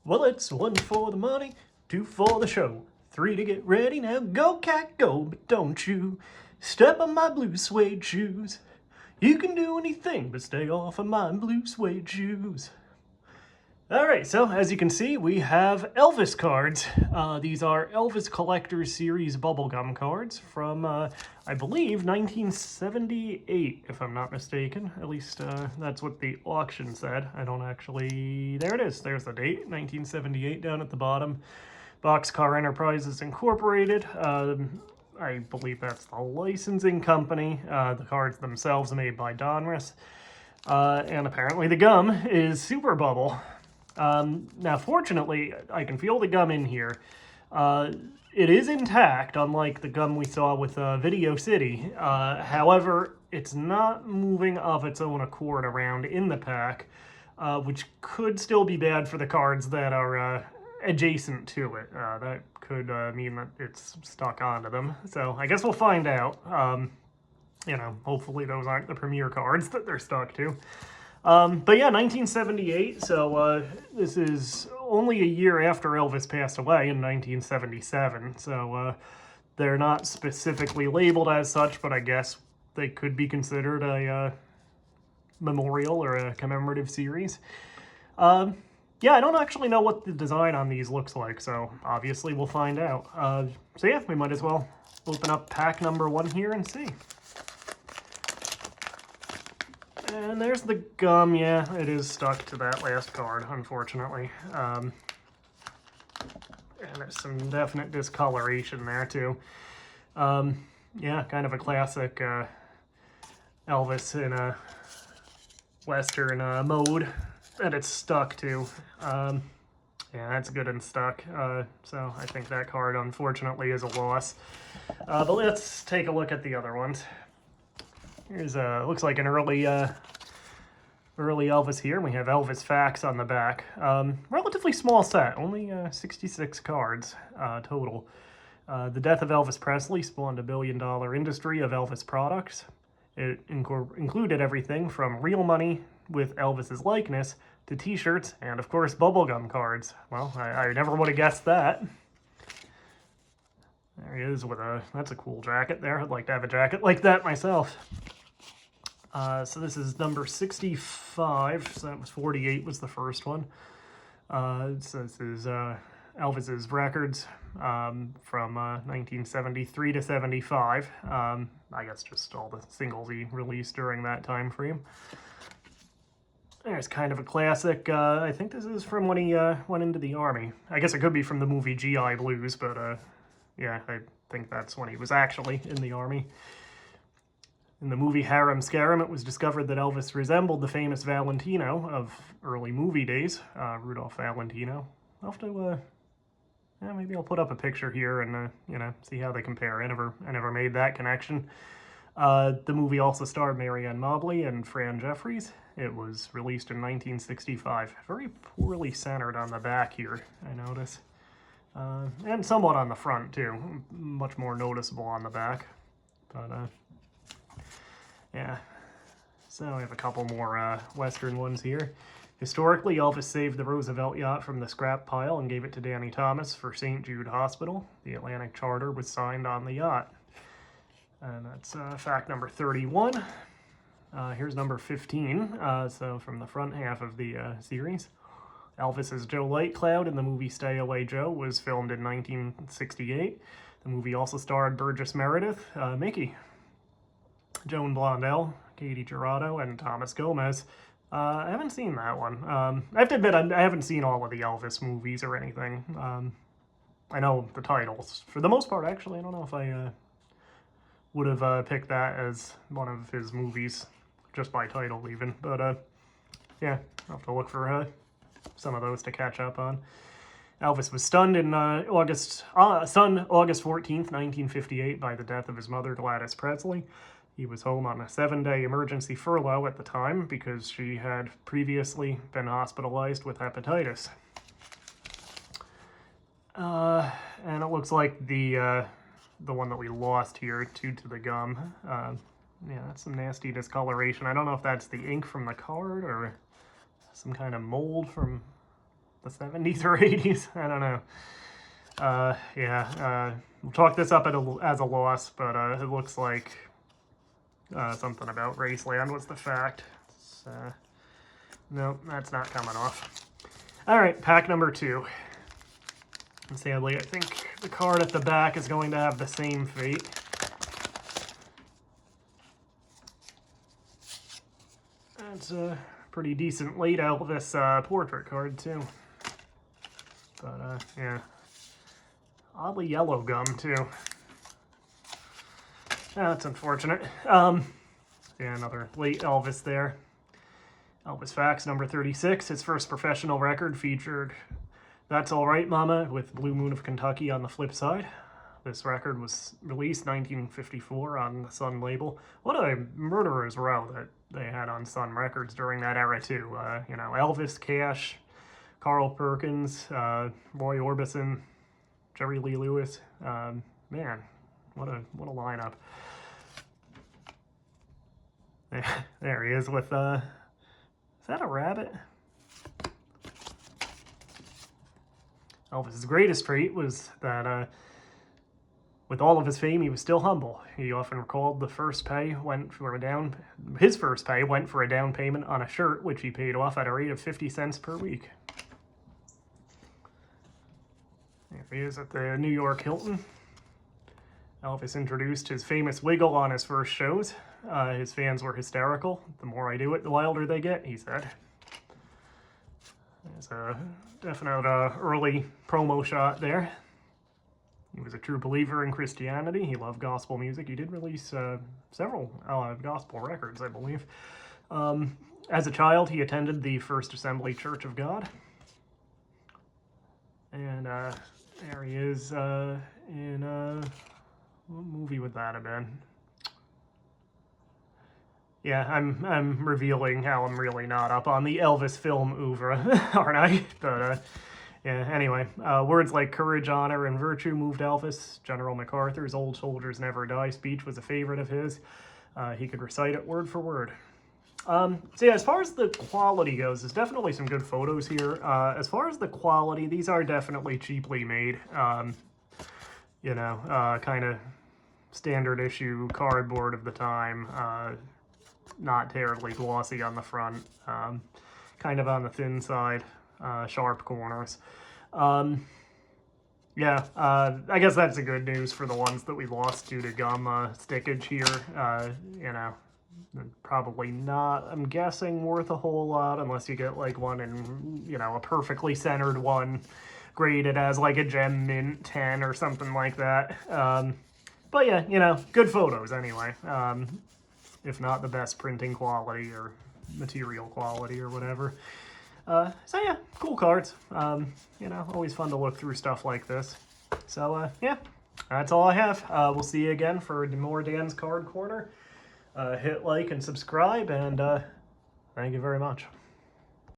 Well, it's one for the money, two for the show, three to get ready. Now go, cat, go, but don't you step on my blue suede shoes. You can do anything but stay off of my blue suede shoes. Alright, so as you can see, we have Elvis cards. These are Elvis Collector's Series bubblegum cards from, I believe, 1978, if I'm not mistaken. At least that's what the auction said. I don't actually... There it is. There's the date, 1978 down at the bottom. Boxcar Enterprises Incorporated. I believe that's the licensing company. The cards themselves are made by Donruss. And apparently the gum is Super Bubble. Now, fortunately, I can feel the gum in here. It is intact, unlike the gum we saw with Video City. However, it's not moving of its own accord around in the pack, which could still be bad for the cards that are adjacent to it. That could mean that it's stuck onto them. So I guess we'll find out. You know, hopefully those aren't the premier cards that they're stuck to. But yeah, 1978, so this is only a year after Elvis passed away in 1977, so they're not specifically labeled as such, but I guess they could be considered a memorial or a commemorative series. Yeah, I don't actually know what the design on these looks like, so obviously we'll find out. So yeah, we might as well open up pack number 1 here and see. And there's the gum. Yeah, it is stuck to that last card, unfortunately. And there's some definite discoloration there, too. Yeah, kind of a classic Elvis in a Western mode that it's stuck to. Yeah, that's good and stuck. So I think that card, unfortunately, is a loss. But let's take a look at the other ones. Here's looks like an early Elvis here. We have Elvis facts on the back. Relatively small set, only 66 cards total. The death of Elvis Presley spawned a billion-dollar industry of Elvis products. It included everything from real money with Elvis's likeness to t-shirts and, of course, bubblegum cards. Well, I never would have guessed that. There he is with that's a cool jacket there. I'd like to have a jacket like that myself. So this is number 65, so that was 48 was the first one. So this is Elvis's records from 1973 to 75. I guess just all the singles he released during that time frame. There's kind of a classic. I think this is from when he went into the Army. I guess it could be from the movie GI Blues, but yeah, I think that's when he was actually in the Army. In the movie Harem Scarum, it was discovered that Elvis resembled the famous Valentino of early movie days, Rudolph Valentino. I'll have to, yeah, maybe I'll put up a picture here and, you know, see how they compare. I never made that connection. The movie also starred Marianne Mobley and Fran Jeffries. It was released in 1965. Very poorly centered on the back here, I notice. And somewhat on the front, too. Much more noticeable on the back. But, yeah. So we have a couple more Western ones here. Historically, Elvis saved the Roosevelt yacht from the scrap pile and gave it to Danny Thomas for St. Jude Hospital. The Atlantic Charter was signed on the yacht. And that's fact number 31. Here's number 15, so from the front half of the series. Elvis's Joe Lightcloud in the movie Stay Away Joe was filmed in 1968. The movie also starred Burgess Meredith, Mickey, Joan Blondell, Katie Jurado, and Thomas Gomez. I haven't seen that one. I have to admit, I haven't seen all of the Elvis movies or anything. I know the titles. For the most part, actually, I don't know if I would have picked that as one of his movies, just by title even. But, yeah, I'll have to look for some of those to catch up on. Elvis was stunned in August 14th, 1958 by the death of his mother, Gladys Presley. He was home on a 7-day emergency furlough at the time because she had previously been hospitalized with hepatitis. And it looks like the one that we lost here, due to the gum. Yeah, that's some nasty discoloration. I don't know if that's the ink from the card or some kind of mold from the 70s or 80s. I don't know. We'll chalk this up as a loss, but it looks like something about Raceland was the fact. Nope, that's not coming off. All right, pack number 2. And sadly, I think the card at the back is going to have the same fate. That's a pretty decent late Elvis portrait card, too. But, yeah. Oddly yellow gum, too. That's unfortunate. Yeah, another late Elvis there. Elvis Facts, number 36. His first professional record featured That's All Right, Mama with Blue Moon of Kentucky on the flip side. This record was released 1954 on the Sun label. What a murderer's row that they had on Sun Records during that era, too. You know, Elvis, Cash, Carl Perkins, Roy Orbison, Jerry Lee Lewis. Man, what a lineup. There he is with, is that a rabbit? Elvis's greatest trait was that, with all of his fame, he was still humble. He often recalled his first pay went for a down payment on a shirt, which he paid off at a rate of 50 cents per week. There he is at the New York Hilton. Elvis introduced his famous wiggle on his first shows. His fans were hysterical. The more I do it, the wilder they get, he said. There's a definite early promo shot there. He was a true believer in Christianity. He loved gospel music. He did release several gospel records, I believe. As a child, he attended the First Assembly Church of God. And there he is in... what movie would that have been? Yeah, I'm revealing how I'm really not up on the Elvis film oeuvre, aren't I? But, yeah, anyway, words like courage, honor, and virtue moved Elvis. General MacArthur's Old Soldiers Never Die speech was a favorite of his. He could recite it word for word. So yeah, as far as the quality goes, there's definitely some good photos here. As far as the quality, these are definitely cheaply made. You know, kind of standard issue cardboard of the time. Not terribly glossy on the front. Kind of on the thin side. Sharp corners. Yeah, I guess that's the good news for the ones that we lost due to gum stickage here. You know, probably not, I'm guessing, worth a whole lot unless you get like one in, you know, a perfectly centered one graded as like a gem mint 10 or something like that. But yeah, you know, good photos anyway. If not the best printing quality or material quality or whatever. So yeah, cool cards. You know, always fun to look through stuff like this. So yeah, that's all I have. We'll see you again for more Dan's Card Corner. Hit like and subscribe, and thank you very much.